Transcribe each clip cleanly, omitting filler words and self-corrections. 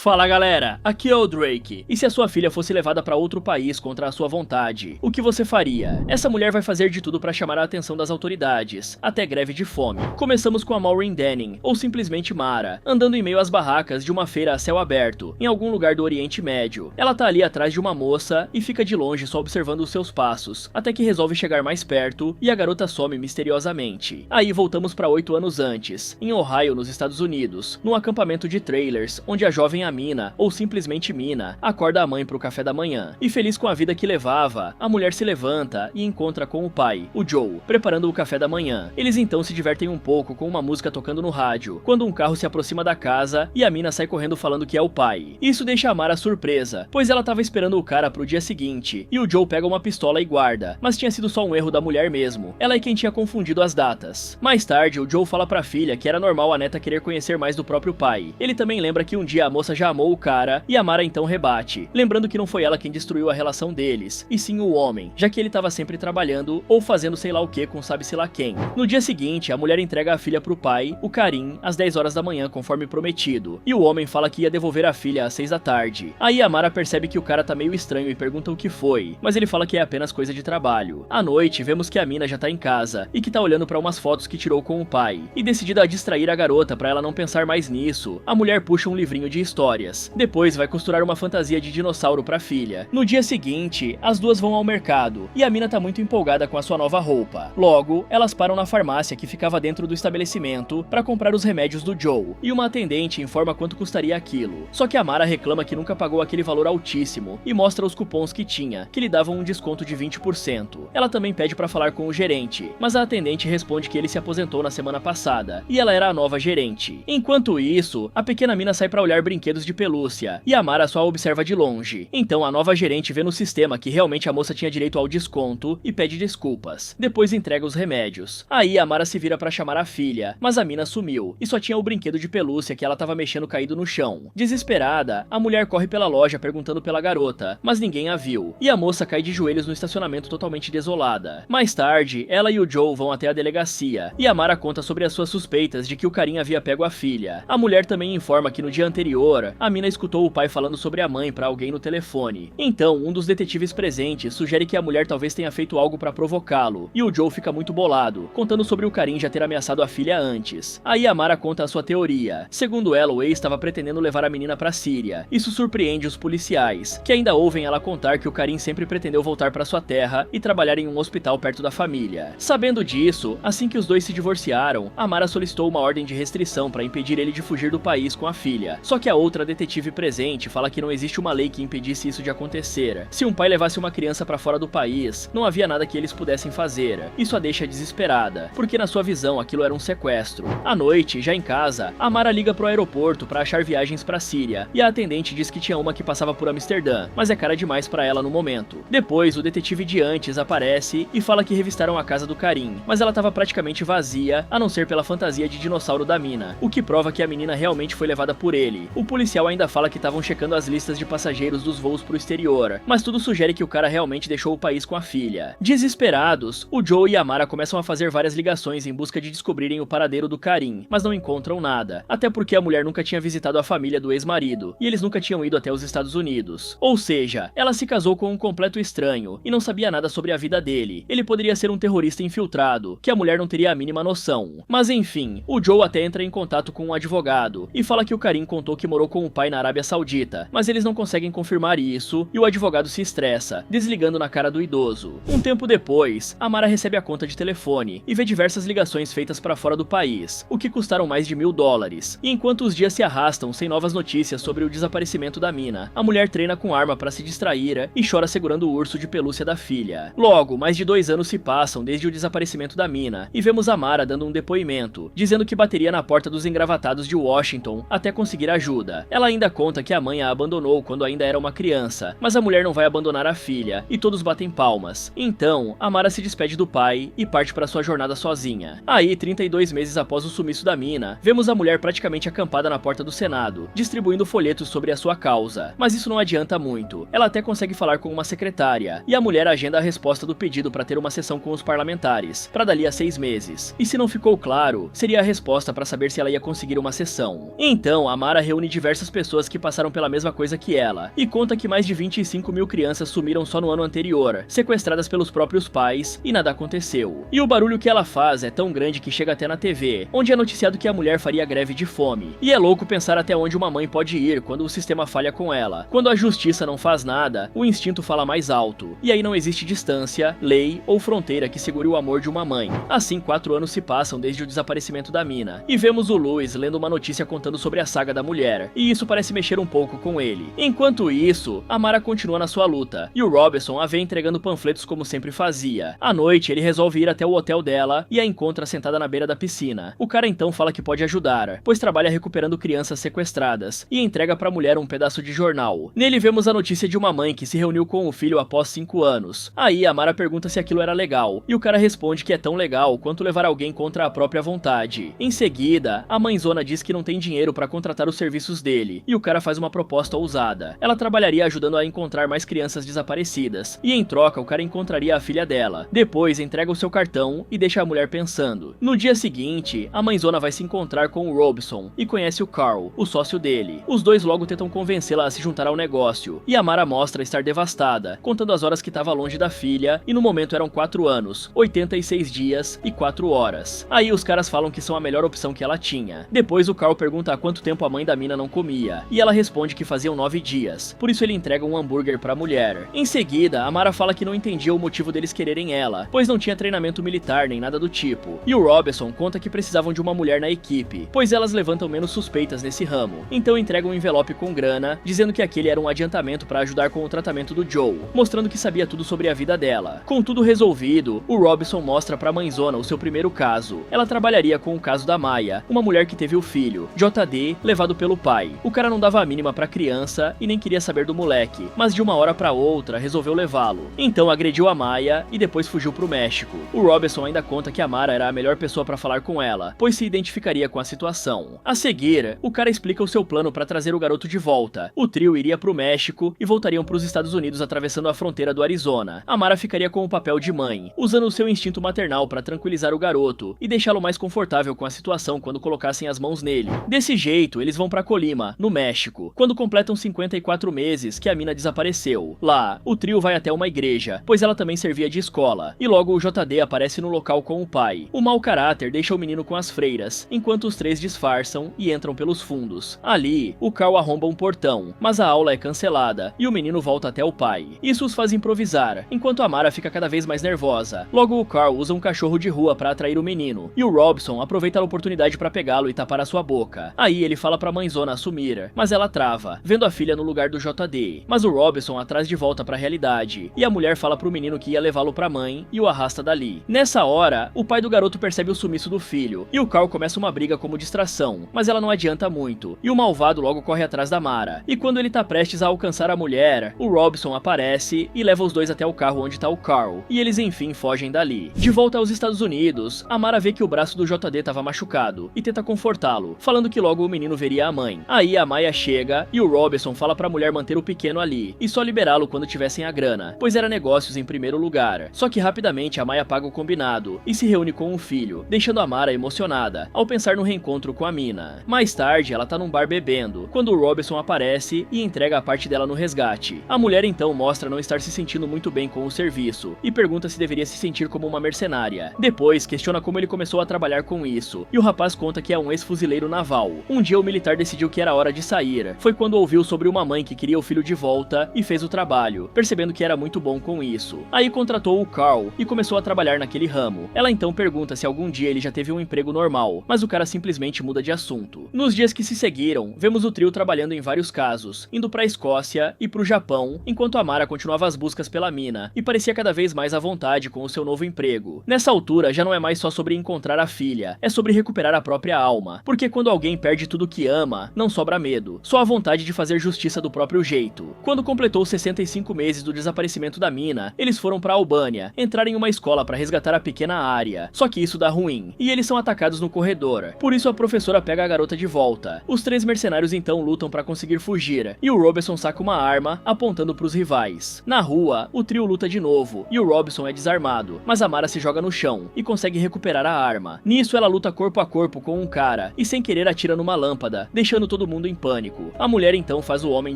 Fala galera, aqui é o Drake, e se a sua filha fosse levada para outro país contra a sua vontade, o que você faria? Essa mulher vai fazer de tudo para chamar a atenção das autoridades, até greve de fome. Começamos com a Maureen Denning, ou simplesmente Mara, andando em meio às barracas de uma feira a céu aberto, em algum lugar do Oriente Médio. Ela tá ali atrás de uma moça e fica de longe só observando os seus passos, até que resolve chegar mais perto e a garota some misteriosamente. Aí voltamos para 8 anos antes, em Ohio, nos Estados Unidos, num acampamento de trailers, onde a jovem Mina, ou simplesmente Mina, acorda a mãe pro café da manhã. E feliz com a vida que levava, a mulher se levanta e encontra com o pai, o Joe, preparando o café da manhã. Eles então se divertem um pouco com uma música tocando no rádio, quando um carro se aproxima da casa e a Mina sai correndo falando que é o pai. Isso deixa a Mara surpresa, pois ela tava esperando o cara pro dia seguinte, e o Joe pega uma pistola e guarda, mas tinha sido só um erro da mulher mesmo. Ela é quem tinha confundido as datas. Mais tarde, o Joe fala pra filha que era normal a neta querer conhecer mais do próprio pai. Ele também lembra que um dia a moça já amou o cara, e a Mara então rebate, lembrando que não foi ela quem destruiu a relação deles, e sim o homem, já que ele tava sempre trabalhando ou fazendo sei lá o que com sabe-se lá quem. No dia seguinte, a mulher entrega a filha pro pai, o Karim, às 10 horas da manhã, conforme prometido, e o homem fala que ia devolver a filha às 6 da tarde. Aí a Mara percebe que o cara tá meio estranho e pergunta o que foi, mas ele fala que é apenas coisa de trabalho. À noite, vemos que a Mina já tá em casa, e que tá olhando pra umas fotos que tirou com o pai, e decidida a distrair a garota pra ela não pensar mais nisso, a mulher puxa um livrinho de histórias. Depois vai costurar uma fantasia de dinossauro pra filha. No dia seguinte, as duas vão ao mercado, e a Mina tá muito empolgada com a sua nova roupa. Logo, elas param na farmácia que ficava dentro do estabelecimento pra comprar os remédios do Joe, e uma atendente informa quanto custaria aquilo. Só que a Mara reclama que nunca pagou aquele valor altíssimo, e mostra os cupons que tinha, que lhe davam um desconto de 20%. Ela também pede pra falar com o gerente, mas a atendente responde que ele se aposentou na semana passada, e ela era a nova gerente. Enquanto isso, a pequena Mina sai pra olhar brinquedos de pelúcia, e a Mara só a observa de longe. Então a nova gerente vê no sistema que realmente a moça tinha direito ao desconto e pede desculpas. Depois entrega os remédios. Aí a Mara se vira pra chamar a filha, mas a Mina sumiu, e só tinha o brinquedo de pelúcia que ela tava mexendo caído no chão. Desesperada, a mulher corre pela loja perguntando pela garota, mas ninguém a viu, e a moça cai de joelhos no estacionamento totalmente desolada. Mais tarde, ela e o Joe vão até a delegacia, e a Mara conta sobre as suas suspeitas de que o Karim havia pego a filha. A mulher também informa que no dia anterior, a Mina escutou o pai falando sobre a mãe pra alguém no telefone. Então, um dos detetives presentes sugere que a mulher talvez tenha feito algo pra provocá-lo, e o Joe fica muito bolado, contando sobre o Karim já ter ameaçado a filha antes. Aí a Mara conta a sua teoria. Segundo ela, o ex estava pretendendo levar a menina pra Síria. Isso surpreende os policiais, que ainda ouvem ela contar que o Karim sempre pretendeu voltar pra sua terra e trabalhar em um hospital perto da família. Sabendo disso, assim que os dois se divorciaram, a Mara solicitou uma ordem de restrição pra impedir ele de fugir do país com a filha. Só que a outra detetive presente fala que não existe uma lei que impedisse isso de acontecer. Se um pai levasse uma criança pra fora do país, não havia nada que eles pudessem fazer. Isso a deixa desesperada, porque na sua visão aquilo era um sequestro. À noite, já em casa, a Mara liga pro aeroporto pra achar viagens pra Síria, e a atendente diz que tinha uma que passava por Amsterdã, mas é cara demais pra ela no momento. Depois, o detetive de antes aparece e fala que revistaram a casa do Karim, mas ela tava praticamente vazia, a não ser pela fantasia de dinossauro da Mina, o que prova que a menina realmente foi levada por ele. O policial ainda fala que estavam checando as listas de passageiros dos voos pro exterior, mas tudo sugere que o cara realmente deixou o país com a filha. Desesperados, o Joe e a Mara começam a fazer várias ligações em busca de descobrirem o paradeiro do Karim, mas não encontram nada, até porque a mulher nunca tinha visitado a família do ex-marido, e eles nunca tinham ido até os Estados Unidos. Ou seja, ela se casou com um completo estranho, e não sabia nada sobre a vida dele. Ele poderia ser um terrorista infiltrado, que a mulher não teria a mínima noção. Mas enfim, o Joe até entra em contato com um advogado, e fala que o Karim contou que morou com o pai na Arábia Saudita, mas eles não conseguem confirmar isso, e o advogado se estressa, desligando na cara do idoso. Um tempo depois, a Mara recebe a conta de telefone, e vê diversas ligações feitas para fora do país, o que custaram mais de $1000, e enquanto os dias se arrastam sem novas notícias sobre o desaparecimento da Mina, a mulher treina com arma para se distrair e chora segurando o urso de pelúcia da filha. Logo, mais de 2 anos se passam desde o desaparecimento da Mina, e vemos a Mara dando um depoimento, dizendo que bateria na porta dos engravatados de Washington até conseguir ajuda. Ela ainda conta que a mãe a abandonou quando ainda era uma criança, mas a mulher não vai abandonar a filha, e todos batem palmas. Então, a Mara se despede do pai e parte para sua jornada sozinha. Aí, 32 meses após o sumiço da Mina, vemos a mulher praticamente acampada na porta do Senado, distribuindo folhetos sobre a sua causa. Mas isso não adianta muito. Ela até consegue falar com uma secretária, e a mulher agenda a resposta do pedido para ter uma sessão com os parlamentares, para dali a 6 meses. E se não ficou claro, seria a resposta para saber se ela ia conseguir uma sessão. Então, a Mara reúne diversos diversas pessoas que passaram pela mesma coisa que ela, e conta que mais de 25 mil crianças sumiram só no ano anterior, sequestradas pelos próprios pais, e nada aconteceu. E o barulho que ela faz é tão grande que chega até na TV, onde é noticiado que a mulher faria greve de fome. E é louco pensar até onde uma mãe pode ir quando o sistema falha com ela. Quando a justiça não faz nada, o instinto fala mais alto, e aí não existe distância, lei ou fronteira que segure o amor de uma mãe. Assim, 4 anos se passam desde o desaparecimento da mina, e vemos o Louis lendo uma notícia contando sobre a saga da mulher, e isso parece mexer um pouco com ele. Enquanto isso, a Mara continua na sua luta, e o Robinson a vê entregando panfletos como sempre fazia. À noite, ele resolve ir até o hotel dela e a encontra sentada na beira da piscina. O cara então fala que pode ajudar, pois trabalha recuperando crianças sequestradas, e entrega pra mulher um pedaço de jornal. Nele vemos a notícia de uma mãe que se reuniu com o filho após 5 anos. Aí a Mara pergunta se aquilo era legal, e o cara responde que é tão legal quanto levar alguém contra a própria vontade. Em seguida, a mãezona diz que não tem dinheiro pra contratar os serviços dele, e o cara faz uma proposta ousada. Ela trabalharia ajudando a encontrar mais crianças desaparecidas, e em troca o cara encontraria a filha dela. Depois entrega o seu cartão e deixa a mulher pensando. No dia seguinte, a mãezona vai se encontrar com o Robinson e conhece o Carl, o sócio dele. Os dois logo tentam convencê-la a se juntar ao negócio, e a Mara mostra estar devastada, contando as horas que estava longe da filha, e no momento eram 4 anos, 86 dias e 4 horas. Aí os caras falam que são a melhor opção que ela tinha. Depois o Carl pergunta há quanto tempo a mãe da mina não comia, e ela responde que faziam 9 dias, por isso ele entrega um hambúrguer pra mulher. Em seguida, a Mara fala que não entendia o motivo deles quererem ela, pois não tinha treinamento militar nem nada do tipo, e o Robinson conta que precisavam de uma mulher na equipe, pois elas levantam menos suspeitas nesse ramo. Então entrega um envelope com grana, dizendo que aquele era um adiantamento para ajudar com o tratamento do Joe, mostrando que sabia tudo sobre a vida dela. Com tudo resolvido, o Robinson mostra pra mãezona o seu primeiro caso. Ela trabalharia com o caso da Maya, uma mulher que teve o filho, JD, levado pelo pai. O cara não dava a mínima pra criança e nem queria saber do moleque, mas de uma hora pra outra resolveu levá-lo. Então agrediu a Maya e depois fugiu pro México. O Robinson ainda conta que a Mara era a melhor pessoa pra falar com ela, pois se identificaria com a situação. A seguir, o cara explica o seu plano pra trazer o garoto de volta. O trio iria pro México e voltariam pros Estados Unidos atravessando a fronteira do Arizona. A Mara ficaria com o papel de mãe, usando o seu instinto maternal pra tranquilizar o garoto e deixá-lo mais confortável com a situação quando colocassem as mãos nele. Desse jeito, eles vão pra Colima, no México, quando completam 54 meses que a mina desapareceu. Lá, o trio vai até uma igreja, pois ela também servia de escola, e logo o JD aparece no local com o pai. O mau caráter deixa o menino com as freiras, enquanto os três disfarçam e entram pelos fundos. Ali, o Carl arromba um portão, mas a aula é cancelada, e o menino volta até o pai. Isso os faz improvisar, enquanto a Mara fica cada vez mais nervosa. Logo o Carl usa um cachorro de rua pra atrair o menino, e o Robinson aproveita a oportunidade pra pegá-lo e tapar a sua boca. Aí ele fala pra mãezona assumir, mas ela trava, vendo a filha no lugar do JD. Mas o Robinson a traz de volta pra realidade, e a mulher fala pro menino que ia levá-lo pra mãe e o arrasta dali. Nessa hora, o pai do garoto percebe o sumiço do filho, e o Carl começa uma briga como distração, mas ela não adianta muito, e o malvado logo corre atrás da Mara. E quando ele tá prestes a alcançar a mulher, o Robinson aparece e leva os dois até o carro onde tá o Carl, e eles enfim fogem dali. De volta aos Estados Unidos, a Mara vê que o braço do JD tava machucado, e tenta confortá-lo, falando que logo o menino veria a mãe. Aí a Maya chega, e o Robinson fala pra mulher manter o pequeno ali, e só liberá-lo quando tivessem a grana, pois era negócios em primeiro lugar. Só que rapidamente a Maya paga o combinado, e se reúne com o filho, deixando a Mara emocionada, ao pensar no reencontro com a mina. Mais tarde, ela tá num bar bebendo, quando o Robinson aparece e entrega a parte dela no resgate. A mulher então mostra não estar se sentindo muito bem com o serviço, e pergunta se deveria se sentir como uma mercenária. Depois, questiona como ele começou a trabalhar com isso, e o rapaz conta que é um ex-fuzileiro naval. Um dia o militar decidiu que era hora de sair. Foi quando ouviu sobre uma mãe que queria o filho de volta e fez o trabalho, percebendo que era muito bom com isso. Aí contratou o Carl e começou a trabalhar naquele ramo. Ela então pergunta se algum dia ele já teve um emprego normal, mas o cara simplesmente muda de assunto. Nos dias que se seguiram, vemos o trio trabalhando em vários casos, indo pra Escócia e pro Japão, enquanto a Mara continuava as buscas pela mina, e parecia cada vez mais à vontade com o seu novo emprego. Nessa altura, já não é mais só sobre encontrar a filha, é sobre recuperar a própria alma, porque quando alguém perde tudo que ama, não sobra medo, só a vontade de fazer justiça do próprio jeito. Quando completou 65 meses do desaparecimento da mina, eles foram pra Albânia, entrar em uma escola pra resgatar a pequena Arya, só que isso dá ruim, e eles são atacados no corredor, por isso a professora pega a garota de volta. Os três mercenários então lutam pra conseguir fugir, e o Robinson saca uma arma, apontando pros rivais. Na rua, o trio luta de novo, e o Robinson é desarmado, mas a Mara se joga no chão, e consegue recuperar a arma. Nisso ela luta corpo a corpo com um cara, e sem querer atira numa lâmpada, deixando todo todo mundo em pânico. A mulher então faz o homem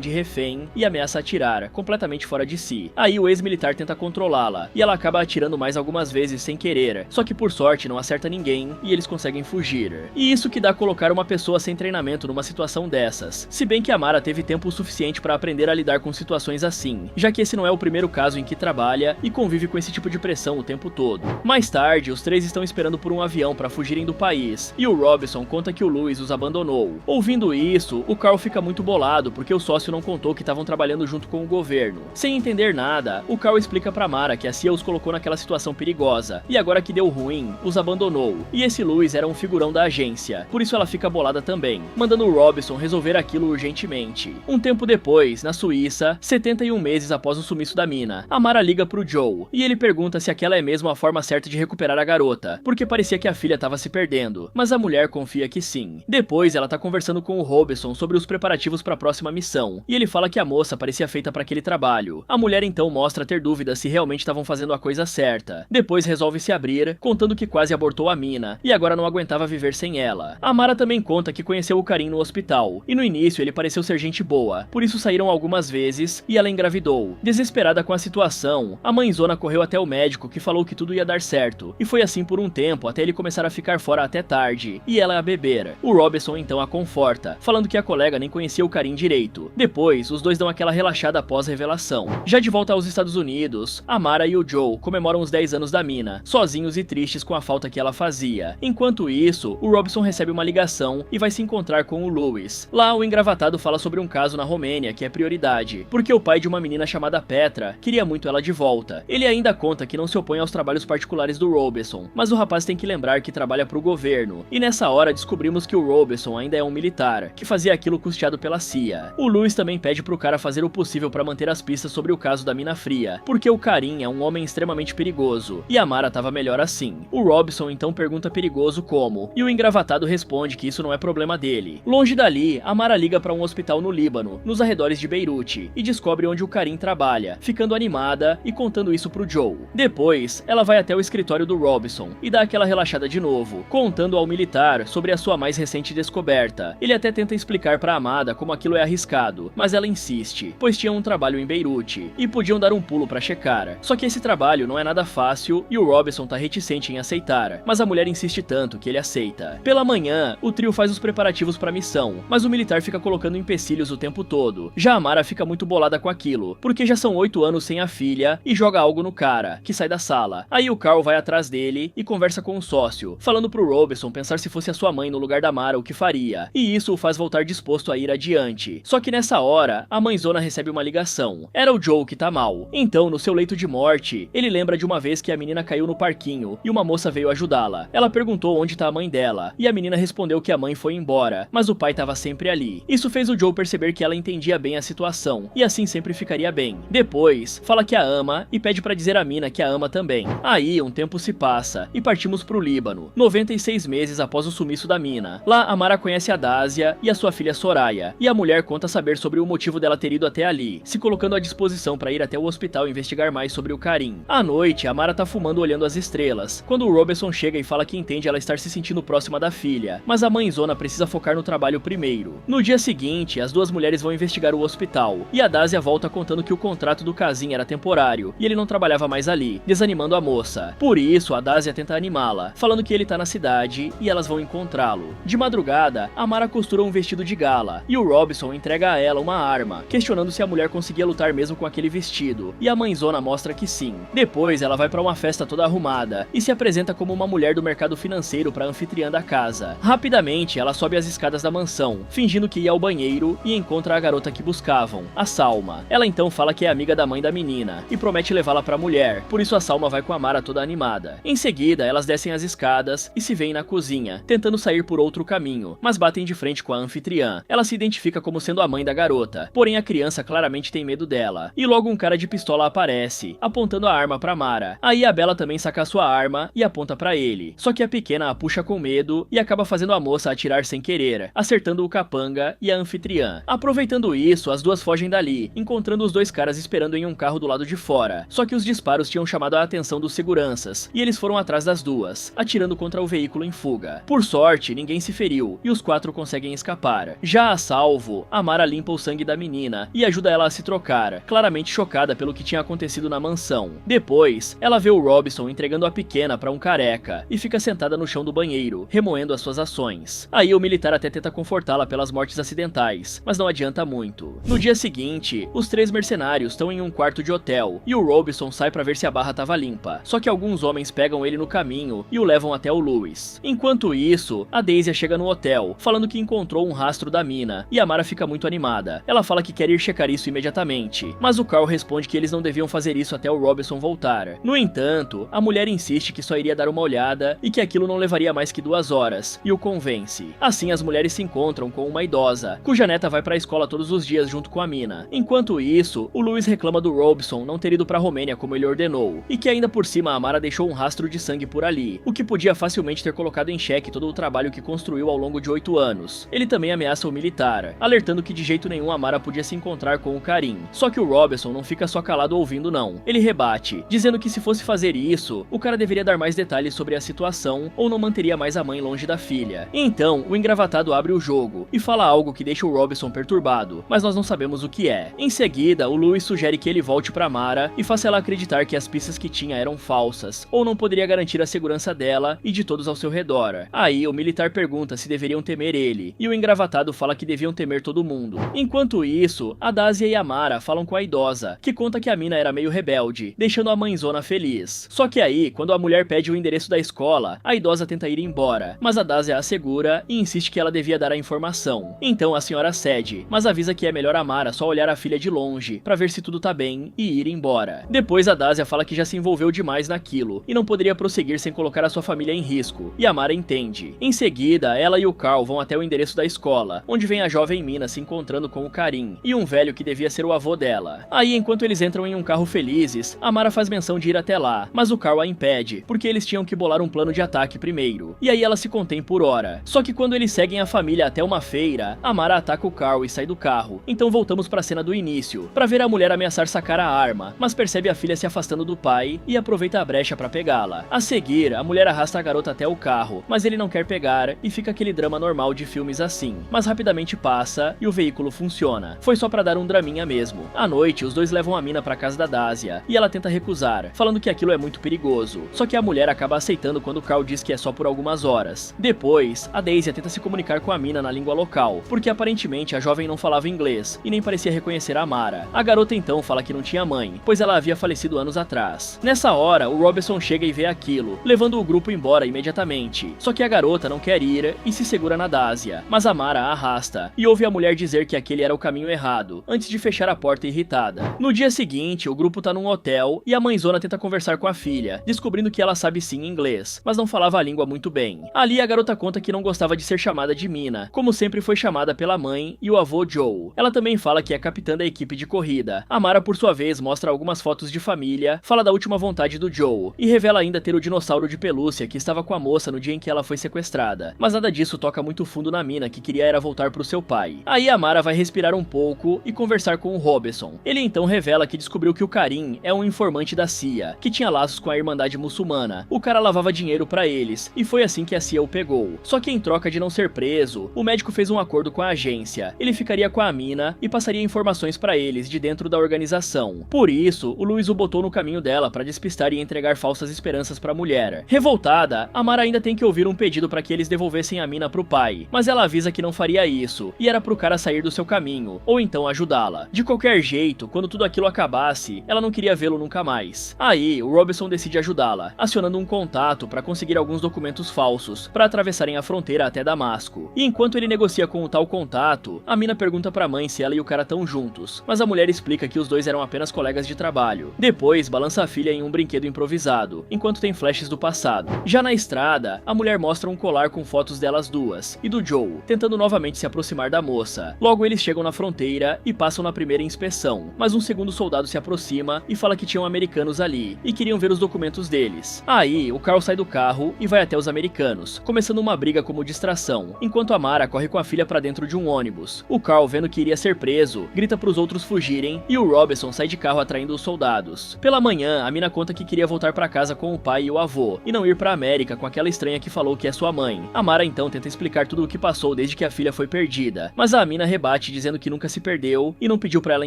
de refém e ameaça atirar, completamente fora de si. Aí o ex-militar tenta controlá-la, e ela acaba atirando mais algumas vezes sem querer, só que por sorte não acerta ninguém e eles conseguem fugir. E isso que dá a colocar uma pessoa sem treinamento numa situação dessas. Se bem que a Mara teve tempo suficiente para aprender a lidar com situações assim, já que esse não é o primeiro caso em que trabalha e convive com esse tipo de pressão o tempo todo. Mais tarde, os três estão esperando por um avião para fugirem do país, e o Robinson conta que o Louis os abandonou. Ouvindo isso, o Carl fica muito bolado porque o sócio não contou que estavam trabalhando junto com o governo. Sem entender nada, o Carl explica pra Mara que a CIA os colocou naquela situação perigosa, e agora que deu ruim, os abandonou. E esse Louis era um figurão da agência, por isso ela fica bolada também, mandando o Robinson resolver aquilo urgentemente. Um tempo depois, na Suíça, 71 meses após o sumiço da mina, a Mara liga pro Joe, e ele pergunta se aquela é mesmo a forma certa de recuperar a garota, porque parecia que a filha estava se perdendo, mas a mulher confia que sim. Depois ela tá conversando com o Robinson sobre os preparativos para a próxima missão, e ele fala que a moça parecia feita para aquele trabalho. A mulher então mostra ter dúvidas se realmente estavam fazendo a coisa certa. Depois resolve se abrir, contando que quase abortou a mina, e agora não aguentava viver sem ela. A Mara também conta que conheceu o Karim no hospital, e no início ele pareceu ser gente boa, por isso saíram algumas vezes, e ela engravidou. Desesperada com a situação, a mãezona correu até o médico que falou que tudo ia dar certo, e foi assim por um tempo até ele começar a ficar fora até tarde, e ela a beber. O Robinson então a conforta, falando que a colega nem conhecia o Karim direito. Depois, os dois dão aquela relaxada após a revelação. Já de volta aos Estados Unidos, a Mara e o Joe comemoram os 10 anos da mina, sozinhos e tristes com a falta que ela fazia. Enquanto isso, o Robinson recebe uma ligação e vai se encontrar com o Louis. Lá, o engravatado fala sobre um caso na Romênia que é prioridade, porque o pai de uma menina chamada Petra queria muito ela de volta. Ele ainda conta que não se opõe aos trabalhos particulares do Robinson, mas o rapaz tem que lembrar que trabalha pro governo. E nessa hora descobrimos que o Robinson ainda é um militar, que fazia aquilo custeado pela CIA. O Louis também pede pro cara fazer o possível para manter as pistas sobre o caso da mina fria, porque o Karim é um homem extremamente perigoso, e a Mara tava melhor assim. O Robinson então pergunta perigoso como, e o engravatado responde que isso não é problema dele. Longe dali, a Mara liga para um hospital no Líbano, nos arredores de Beirute, e descobre onde o Karim trabalha, ficando animada e contando isso pro Joe. Depois, ela vai até o escritório do Robinson e dá aquela relaxada de novo, contando ao militar sobre a sua mais recente descoberta. Ele até tenta explicar pra amada como aquilo é arriscado, mas ela insiste, pois tinha um trabalho em Beirute, e podiam dar um pulo pra checar. Só que esse trabalho não é nada fácil e o Robinson tá reticente em aceitar, mas a mulher insiste tanto que ele aceita. Pela manhã, o trio faz os preparativos pra missão, mas o militar fica colocando empecilhos o tempo todo. Já a Mara fica muito bolada com aquilo, porque já são 8 anos sem a filha e joga algo no cara, que sai da sala. Aí o Carl vai atrás dele e conversa com o sócio, falando pro Robinson pensar se fosse a sua mãe no lugar da Mara o que faria, e isso o faz voltar disposto a ir adiante. Só que nessa hora, a mãezona recebe uma ligação. Era o Joe que tá mal. Então, no seu leito de morte, ele lembra de uma vez que a menina caiu no parquinho e uma moça veio ajudá-la. Ela perguntou onde tá a mãe dela, e a menina respondeu que a mãe foi embora, mas o pai tava sempre ali. Isso fez o Joe perceber que ela entendia bem a situação, e assim sempre ficaria bem. Depois, fala que a ama e pede pra dizer à mina que a ama também. Aí, um tempo se passa, e partimos pro Líbano, 96 meses após o sumiço da mina. Lá, a Mara conhece a Dásia e a sua filha Soraya, e a mulher conta saber sobre o motivo dela ter ido até ali, se colocando à disposição para ir até o hospital investigar mais sobre o Karim. À noite, a Mara tá fumando olhando as estrelas, quando o Robinson chega e fala que entende ela estar se sentindo próxima da filha, mas a mãezona precisa focar no trabalho primeiro. No dia seguinte, as duas mulheres vão investigar o hospital, e a Dásia volta contando que o contrato do Karim era temporário, e ele não trabalhava mais ali, desanimando a moça. Por isso, a Dásia tenta animá-la, falando que ele tá na cidade e elas vão encontrá-lo. De madrugada, a Mara costura um vestido de gala, e o Robinson entrega a ela uma arma, questionando se a mulher conseguia lutar mesmo com aquele vestido, e a mãezona mostra que sim. Depois, ela vai pra uma festa toda arrumada, e se apresenta como uma mulher do mercado financeiro pra anfitriã da casa. Rapidamente, ela sobe as escadas da mansão, fingindo que ia ao banheiro, e encontra a garota que buscavam, a Salma. Ela então fala que é amiga da mãe da menina, e promete levá-la pra mulher, por isso a Salma vai com a Mara toda animada. Em seguida, elas descem as escadas e se veem na cozinha, tentando sair por outro caminho, mas batem de frente com a anfitriã. Ela se identifica como sendo a mãe da garota, porém a criança claramente tem medo dela. E logo um cara de pistola aparece, apontando a arma pra Mara. Aí a Bella também saca sua arma e aponta pra ele, só que a pequena a puxa com medo e acaba fazendo a moça atirar sem querer, acertando o capanga e a anfitriã. Aproveitando isso, as duas fogem dali, encontrando os dois caras esperando em um carro do lado de fora, só que os disparos tinham chamado a atenção dos seguranças, e eles foram atrás das duas, atirando contra o veículo em fuga. Por sorte, ninguém se feriu, e os quatro conseguem escapar. escapar. Já a salvo, Amara limpa o sangue da menina e ajuda ela a se trocar, claramente chocada pelo que tinha acontecido na mansão. Depois, ela vê o Robinson entregando a pequena para um careca e fica sentada no chão do banheiro, remoendo as suas ações. Aí o militar até tenta confortá-la pelas mortes acidentais, mas não adianta muito. No dia seguinte, os 3 mercenários estão em um quarto de hotel e o Robinson sai para ver se a barra estava limpa. Só que alguns homens pegam ele no caminho e o levam até o Louis. Enquanto isso, a Daisy chega no hotel, falando que encontrou um rastro da mina, e a Mara fica muito animada. Ela fala que quer ir checar isso imediatamente, mas o Carl responde que eles não deviam fazer isso até o Robinson voltar. No entanto, a mulher insiste que só iria dar uma olhada e que aquilo não levaria mais que 2 horas, e o convence. Assim, as mulheres se encontram com uma idosa, cuja neta vai pra escola todos os dias junto com a mina. Enquanto isso, o Louis reclama do Robinson não ter ido pra Romênia como ele ordenou, e que ainda por cima a Mara deixou um rastro de sangue por ali, o que podia facilmente ter colocado em xeque todo o trabalho que construiu ao longo de 8 anos. Ele também ameaça o militar, alertando que de jeito nenhum a Mara podia se encontrar com o Karim. Só que o Robinson não fica só calado ouvindo não. Ele rebate, dizendo que se fosse fazer isso, o cara deveria dar mais detalhes sobre a situação ou não manteria mais a mãe longe da filha. Então, o engravatado abre o jogo e fala algo que deixa o Robinson perturbado, mas nós não sabemos o que é. Em seguida, o Louis sugere que ele volte pra Mara e faça ela acreditar que as pistas que tinha eram falsas, ou não poderia garantir a segurança dela e de todos ao seu redor. Aí, o militar pergunta se deveriam temer ele, e o engravatado fala que deviam temer todo mundo. Enquanto isso, a Dasia e a Mara falam com a idosa, que conta que a mina era meio rebelde, deixando a mãezona feliz. Só que aí, quando a mulher pede o endereço da escola, a idosa tenta ir embora, mas a Dasia a assegura e insiste que ela devia dar a informação. Então a senhora cede, mas avisa que é melhor a Mara só olhar a filha de longe, pra ver se tudo tá bem e ir embora. Depois a Dasia fala que já se envolveu demais naquilo, e não poderia prosseguir sem colocar a sua família em risco, e a Mara entende. Em seguida, ela e o Carl vão até o endereço da escola, onde vem a jovem mina se encontrando com o Karim, e um velho que devia ser o avô dela. Aí, enquanto eles entram em um carro felizes, a Mara faz menção de ir até lá, mas o Carl a impede, porque eles tinham que bolar um plano de ataque primeiro, e aí ela se contém por hora. Só que quando eles seguem a família até uma feira, a Mara ataca o Carl e sai do carro. Então voltamos pra cena do início, pra ver a mulher ameaçar sacar a arma, mas percebe a filha se afastando do pai e aproveita a brecha pra pegá-la. A seguir, a mulher arrasta a garota até o carro, mas ele não quer pegar e fica aquele drama normal de filmes assim. Mas rapidamente passa e o veículo funciona. Foi só pra dar um draminha mesmo. À noite, os dois levam a mina pra casa da Dasia e ela tenta recusar, falando que aquilo é muito perigoso. Só que a mulher acaba aceitando quando o Carl diz que é só por algumas horas. Depois, a Daisy tenta se comunicar com a mina na língua local, porque aparentemente a jovem não falava inglês e nem parecia reconhecer a Mara. A garota então fala que não tinha mãe, pois ela havia falecido anos atrás. Nessa hora, o Robinson chega e vê aquilo, levando o grupo embora imediatamente. Só que a garota não quer ir e se segura na Dasia, mas a Mara a arrasta e ouve a mulher dizer que aquele era o caminho errado, antes de fechar a porta irritada. No dia seguinte, o grupo tá num hotel e a mãezona tenta conversar com a filha, descobrindo que ela sabe sim inglês, mas não falava a língua muito bem. Ali a garota conta que não gostava de ser chamada de Mina, como sempre foi chamada pela mãe e o avô Joe. Ela também fala que é capitã da equipe de corrida. A Mara, por sua vez, mostra algumas fotos de família, fala da última vontade do Joe e revela ainda ter o dinossauro de pelúcia que estava com a moça no dia em que ela foi sequestrada. Mas nada disso toca muito fundo na Mina, que queria era voltar pro seu pai. Aí a Mara vai respirar um pouco e conversar com o Robinson. Ele então revela que descobriu que o Karim é um informante da CIA, que tinha laços com a Irmandade Muçulmana. O cara lavava dinheiro pra eles, e foi assim que a CIA o pegou. Só que em troca de não ser preso, o médico fez um acordo com a agência. Ele ficaria com a mina e passaria informações pra eles de dentro da organização. Por isso, o Louis o botou no caminho dela pra despistar e entregar falsas esperanças pra mulher. Revoltada, a Mara ainda tem que ouvir um pedido pra que eles devolvessem a mina pro pai, mas ela avisa que não faria isso, e era pro cara sair do seu caminho, ou então ajudá-la. De qualquer jeito, quando tudo aquilo acabasse, ela não queria vê-lo nunca mais. Aí, o Robinson decide ajudá-la, acionando um contato pra conseguir alguns documentos falsos, pra atravessarem a fronteira até Damasco. E enquanto ele negocia com o tal contato, a mina pergunta pra mãe se ela e o cara estão juntos, mas a mulher explica que os dois eram apenas colegas de trabalho. Depois, balança a filha em um brinquedo improvisado, enquanto tem flashes do passado. Já na estrada, a mulher mostra um colar com fotos delas duas, e do Joe, tentando novamente se aproximar da moça. Logo eles chegam na fronteira e passam na primeira inspeção, mas um segundo soldado se aproxima e fala que tinham americanos ali, e queriam ver os documentos deles. Aí, o Carl sai do carro e vai até os americanos, começando uma briga como distração, enquanto a Mara corre com a filha pra dentro de um ônibus. O Carl, vendo que iria ser preso, grita pros outros fugirem, e o Robinson sai de carro atraindo os soldados. Pela manhã, a mina conta que queria voltar pra casa com o pai e o avô, e não ir pra América com aquela estranha que falou que é sua mãe. A Mara então tenta explicar tudo o que passou desde desde que a filha foi perdida, mas a Amina rebate dizendo que nunca se perdeu e não pediu pra ela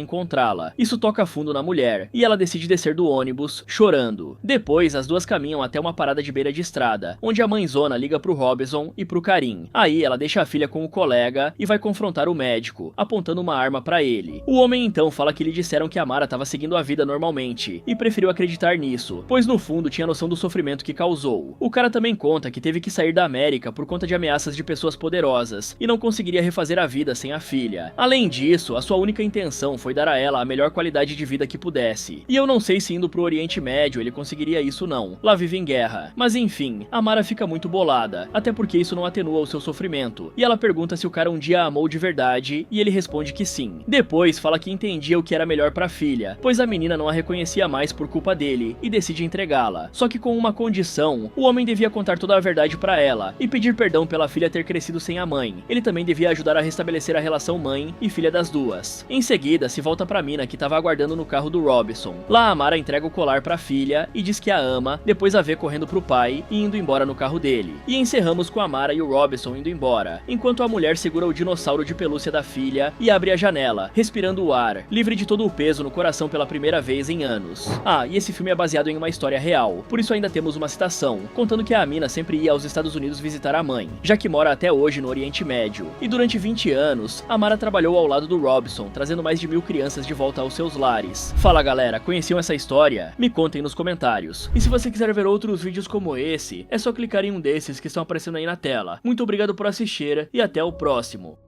encontrá-la. Isso toca fundo na mulher, e ela decide descer do ônibus, chorando. Depois, as duas caminham até uma parada de beira de estrada, onde a mãezona liga pro Robinson e pro Karim. Aí ela deixa a filha com o colega e vai confrontar o médico, apontando uma arma pra ele. O homem então fala que lhe disseram que a Mara estava seguindo a vida normalmente, e preferiu acreditar nisso, pois no fundo tinha noção do sofrimento que causou. O cara também conta que teve que sair da América por conta de ameaças de pessoas poderosas, e não conseguiria refazer a vida sem a filha. Além disso, a sua única intenção foi dar a ela a melhor qualidade de vida que pudesse. E eu não sei se indo pro Oriente Médio ele conseguiria isso não, lá vive em guerra. Mas enfim, a Mara fica muito bolada, até porque isso não atenua o seu sofrimento, e ela pergunta se o cara um dia a amou de verdade, e ele responde que sim. Depois fala que entendia o que era melhor pra filha, pois a menina não a reconhecia mais por culpa dele, e decide entregá-la. Só que com uma condição: o homem devia contar toda a verdade pra ela, e pedir perdão pela filha ter crescido sem a mãe. Ele também devia ajudar a restabelecer a relação mãe e filha das duas. Em seguida, se volta pra mina que tava aguardando no carro do Robinson. Lá a Mara entrega o colar pra filha e diz que a ama, depois a vê correndo pro pai e indo embora no carro dele. E encerramos com a Mara e o Robinson indo embora, enquanto a mulher segura o dinossauro de pelúcia da filha e abre a janela, respirando o ar, livre de todo o peso no coração pela primeira vez em anos. Ah, e esse filme é baseado em uma história real, por isso ainda temos uma citação, contando que a Amina sempre ia aos Estados Unidos visitar a mãe, já que mora até hoje no Oriente Médio. E durante 20 anos, a Mara trabalhou ao lado do Robinson, trazendo mais de 1000 crianças de volta aos seus lares. Fala galera, conheciam essa história? Me contem nos comentários. E se você quiser ver outros vídeos como esse, é só clicar em um desses que estão aparecendo aí na tela. Muito obrigado por assistir e até o próximo.